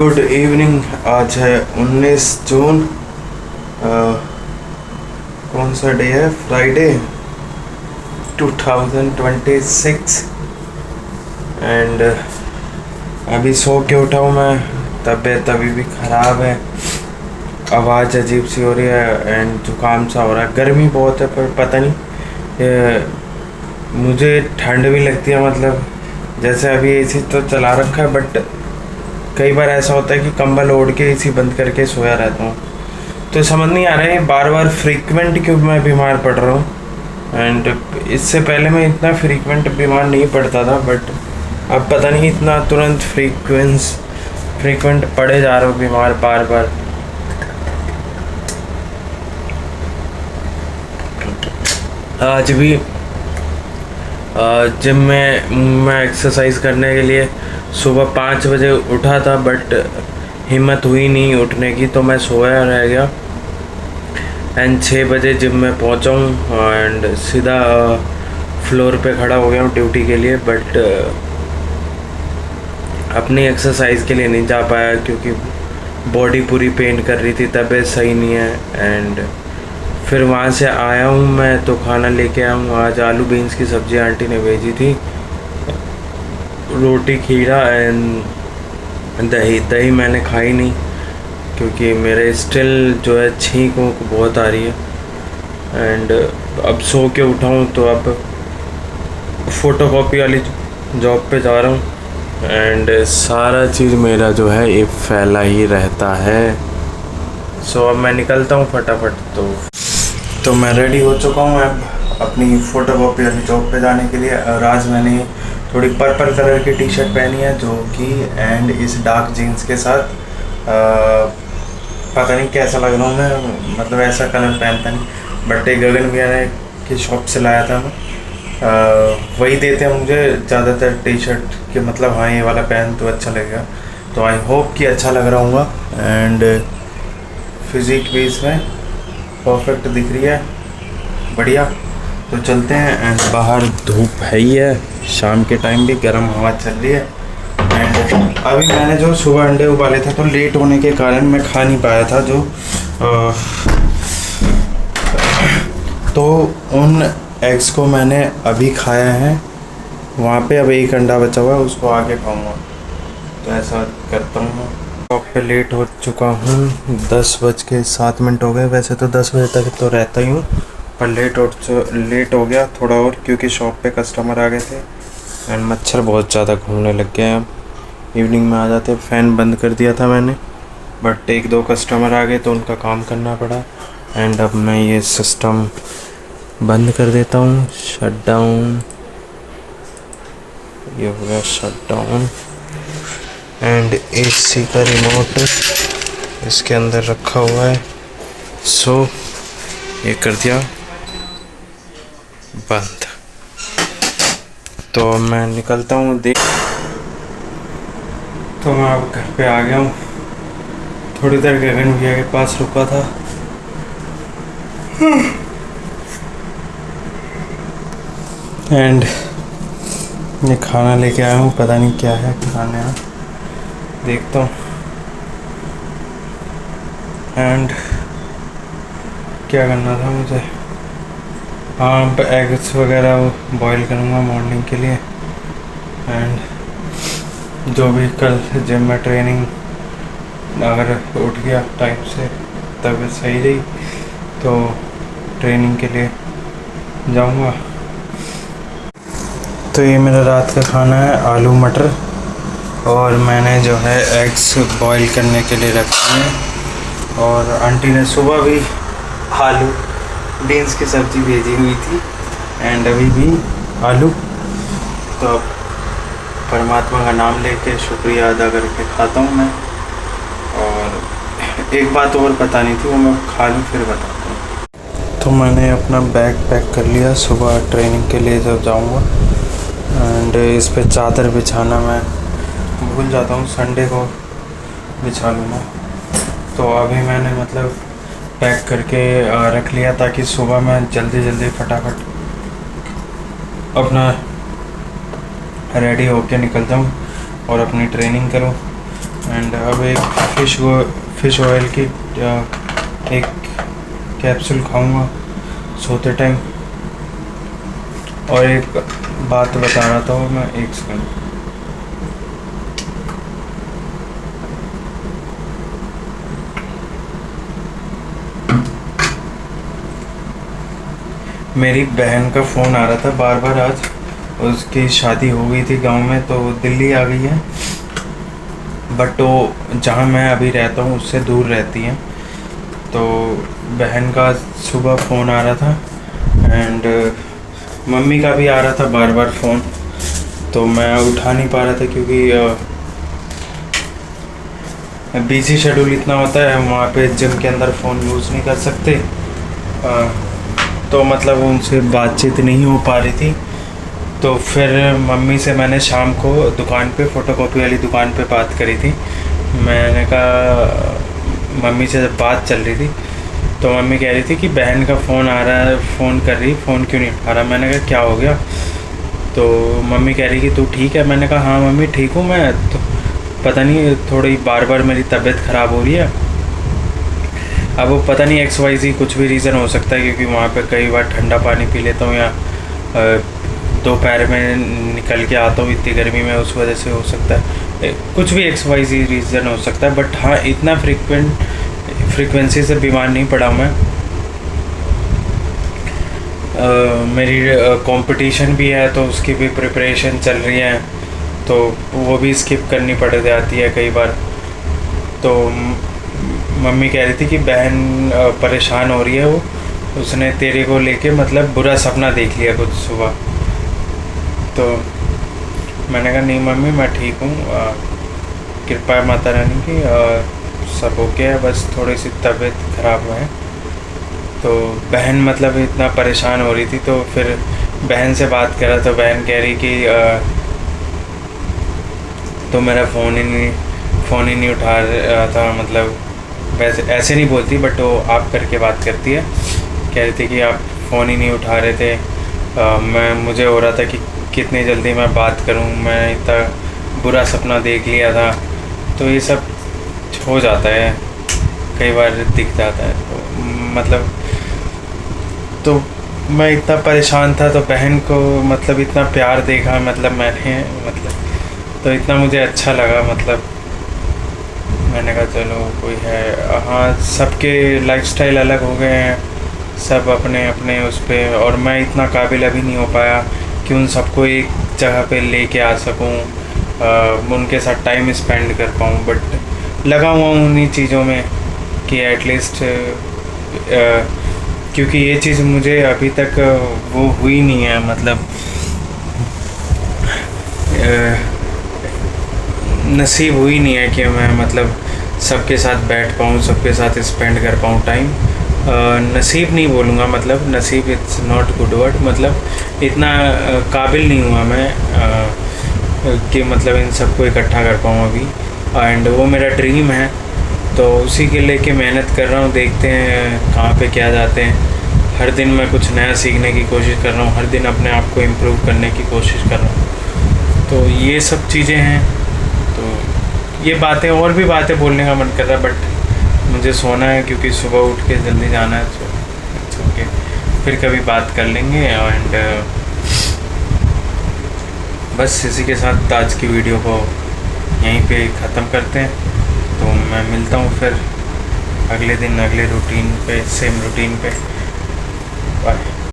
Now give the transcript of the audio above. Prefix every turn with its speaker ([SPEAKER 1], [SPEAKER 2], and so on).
[SPEAKER 1] Good evening. आज है 19 जून। कौन सा डे है? फ्राइडे 2026। एंड अभी सो के उठा हूँ मैं। तबीयत अभी भी ख़राब है, आवाज़ अजीब सी हो रही है एंड जुकाम सा हो रहा है। गर्मी बहुत है पर पता नहीं, मुझे ठंड भी लगती है। मतलब जैसे अभी एसी तो चला रखा है बट कई बार ऐसा होता है कि कंबल ओढ़ के एसी बंद करके सोया रहता हूँ। तो समझ नहीं आ रहा है बार बार फ्रीक्वेंट क्यों मैं बीमार पड़ रहा हूँ। एंड इससे पहले मैं इतना फ्रीक्वेंट बीमार नहीं पड़ता था, बट अब पता नहीं इतना तुरंत फ्रीक्वेंट पड़े जा रहा हूँ बीमार बार बार। आज भी जिम में मैं एक्सरसाइज करने के लिए सुबह 5 बजे उठा था, बट हिम्मत हुई नहीं उठने की, तो मैं सोया रह गया। एंड 6 बजे जिम में पहुंचा हूँ एंड सीधा फ्लोर पे खड़ा हो गया हूँ ड्यूटी के लिए। बट अपनी एक्सरसाइज के लिए नहीं जा पाया क्योंकि बॉडी पूरी पेन कर रही थी, तबीयत सही नहीं है। एंड फिर वहाँ से आया हूँ मैं तो खाना लेके आया हूँ। आज आलू बीन्स की सब्ज़ी आंटी ने भेजी थी, रोटी खीरा एंड दही मैंने खाई नहीं क्योंकि मेरे स्टिल जो है छींक बहुत आ रही है। एंड अब सो के उठा हूँ तो अब फ़ोटोकॉपी वाली जॉब पे जा रहा हूँ एंड सारा चीज़ मेरा जो है ये फैला ही रहता है। सो अब मैं निकलता हूँ फटाफट। तो मैं रेडी हो चुका हूँ अब अपनी फ़ोटोकॉपी वाली जॉब पे जाने के लिए। और आज मैंने थोड़ी पर्पल कलर की टी शर्ट पहनी है जो कि एंड इस डार्क जीन्स के साथ पता नहीं कैसा लग रहा हूँ मैं, मतलब ऐसा कलर पहनता नहीं। बट एक गगन भैया ने की शॉप से लाया था मैं, वही देते हैं मुझे ज़्यादातर टी शर्ट के, मतलब हाँ ये वाला पहन तो अच्छा लगेगा। तो आई होप कि अच्छा लग रहा हूँगा। एंड फिज़िक भी इसमें परफेक्ट दिख रही है, बढ़िया। तो चलते हैं। एंड बाहर धूप है ही है, शाम के टाइम भी गर्म हवा चल रही है। एंड अभी मैंने जो सुबह अंडे उबाले थे तो लेट होने के कारण मैं खा नहीं पाया था तो उन एग्स को मैंने अभी खाया है। वहाँ पे अब एक अंडा बचा हुआ है, उसको आगे खाऊंगा। तो ऐसा करता हूँ मैं। शॉप पे लेट हो चुका हूँ, 10:07 हो गए। वैसे तो 10 बजे तक तो रहता ही हूँ, पर लेट हो गया थोड़ा और क्योंकि शॉप पे कस्टमर आ गए थे एंड मच्छर बहुत ज़्यादा घूमने लग गए हैं। अब इवनिंग में आ जाते। फ़ैन बंद कर दिया था मैंने, बट 1-2 कस्टमर आ गए तो उनका काम करना पड़ा। एंड अब मैं ये सिस्टम बंद कर देता हूँ, शट डाउन। ये हो गया शट डाउन। एंड एसी का रिमोट इसके अंदर रखा हुआ है, सो ये कर दिया बंद। तो मैं निकलता हूँ तो मैं अब घर पे आ गया हूँ। थोड़ी देर गगन भैया के पास रुका था। एंड ये खाना लेके आया हूँ, पता नहीं क्या है खाने में, देखता हूँ। एंड क्या करना था मुझे, हाँ एग्स वगैरह बॉईल करूँगा मॉर्निंग के लिए। एंड जो भी कल जिम में ट्रेनिंग अगर उठ गया टाइम से, तबीयत सही रही तो ट्रेनिंग के लिए जाऊँगा। तो ये मेरा रात का खाना है, आलू मटर, और मैंने जो है एग्स बॉईल करने के लिए रखे हैं। और आंटी ने सुबह भी आलू बीन्स की सब्ज़ी भेजी हुई थी एंड अभी भी आलू। तो अब परमात्मा का नाम लेके शुक्रिया अदा करके खाता हूँ मैं। और एक बात और पता नहीं थी, वो मैं खा लूँ फिर बताता हूँ। तो मैंने अपना बैग पैक कर लिया, सुबह ट्रेनिंग के लिए जब जाऊँगा। एंड इस पे चादर बिछाना मैं भूल जाता हूँ, संडे को बिछा लूँगा। तो अभी मैंने मतलब पैक करके रख लिया ताकि सुबह मैं जल्दी फटाफट अपना रेडी होके निकल जाऊँ और अपनी ट्रेनिंग करूँ। एंड अब एक फिश ऑयल की एक कैप्सूल खाऊंगा सोते टाइम। और एक बात बता रहा था मैं, एक सेकंड। मेरी बहन का फ़ोन आ रहा था बार बार आज। उसकी शादी हो गई थी गांव में, तो दिल्ली आ गई है, बट वो जहाँ मैं अभी रहता हूँ उससे दूर रहती है। तो बहन का सुबह फ़ोन आ रहा था एंड मम्मी का भी आ रहा था बार बार फ़ोन। तो मैं उठा नहीं पा रहा था क्योंकि बिजी शेड्यूल इतना होता है, वहाँ पे जिम के अंदर फ़ोन यूज़ नहीं कर सकते। तो मतलब उनसे बातचीत नहीं हो पा रही थी। तो फिर मम्मी से मैंने शाम को दुकान पे, फ़ोटोकॉपी वाली दुकान पे बात करी थी। मैंने कहा, मम्मी से जब बात चल रही थी तो मम्मी कह रही थी कि बहन का फ़ोन आ रहा है, फ़ोन कर रही, फ़ोन क्यों नहीं उठा रहा। मैंने कहा क्या हो गया। तो मम्मी कह रही कि तू ठीक है। मैंने कहा हाँ मम्मी ठीक हूँ मैं, तो पता नहीं थोड़ी बार बार मेरी तबीयत ख़राब हो रही है। अब वो पता नहीं XYZ कुछ भी रीज़न हो सकता है, क्योंकि वहाँ पे कई बार ठंडा पानी पी लेता हूँ या दोपहर में निकल के आता हूँ इतनी गर्मी में, उस वजह से हो सकता है। कुछ भी XYZ रीज़न हो सकता है, बट हाँ इतना फ्रीक्वेंसी से बीमार नहीं पड़ा मैं। मेरी कंपटीशन भी है तो उसकी भी प्रिपरेशन चल रही है, तो वो भी स्किप करनी पड़ जाती है कई बार। तो मम्मी कह रही थी कि बहन परेशान हो रही है, वो उसने तेरे को लेके मतलब बुरा सपना देख लिया कुछ सुबह। तो मैंने कहा नहीं मम्मी मैं ठीक हूँ, कृपा है माता रानी की, सब ओके है, बस थोड़ी सी तबीयत ख़राब है। तो बहन मतलब इतना परेशान हो रही थी, तो फिर बहन से बात करा तो बहन कह रही कि तो मेरा फ़ोन ही नहीं उठा रहा था। मतलब वैसे ऐसे नहीं बोलती, बट वो आप करके बात करती है। कह रही थी कि आप फ़ोन ही नहीं उठा रहे थे। मुझे हो रहा था कि कितनी जल्दी मैं बात करूं, मैं इतना बुरा सपना देख लिया था। तो ये सब हो जाता है, कई बार दिख जाता है। तो मतलब तो मैं इतना परेशान था, तो बहन को मतलब इतना प्यार देखा मतलब मैंने, मतलब तो इतना मुझे अच्छा लगा। मतलब मैंने कहा चलो कोई है। हाँ सबके लाइफस्टाइल अलग हो गए हैं, सब अपने अपने उस पर, और मैं इतना काबिल अभी नहीं हो पाया कि उन सबको एक जगह पे लेके आ सकूं, उनके साथ टाइम स्पेंड कर पाऊं। बट लगा हुआ हूँ उन्हीं चीज़ों में कि एटलीस्ट, क्योंकि ये चीज़ मुझे अभी तक वो हुई नहीं है, मतलब नसीब हुई नहीं है कि मैं मतलब सबके साथ बैठ पाऊँ, सबके साथ स्पेंड कर पाऊँ टाइम। नसीब नहीं बोलूँगा, मतलब नसीब इट्स नॉट गुड वर्ड, मतलब इतना काबिल नहीं हुआ मैं कि मतलब इन सबको इकट्ठा कर पाऊँ अभी। एंड वो मेरा ड्रीम है, तो उसी के लेके मेहनत कर रहा हूँ। देखते हैं कहाँ पे क्या जाते हैं। हर दिन मैं कुछ नया सीखने की कोशिश कर रहा हूँ, हर दिन अपने आप को इम्प्रूव करने की कोशिश कर रहा हूँ। तो ये सब चीज़ें हैं। तो ये बातें, और भी बातें बोलने का मन कर रहा है, बट मुझे सोना है क्योंकि सुबह उठ के जल्दी जाना है। तो इट्स ओके, फिर कभी बात कर लेंगे। एंड बस इसी के साथ आज की वीडियो को यहीं पे ख़त्म करते हैं। तो मैं मिलता हूँ फिर अगले दिन, अगले रूटीन पे, सेम रूटीन पे। बाय।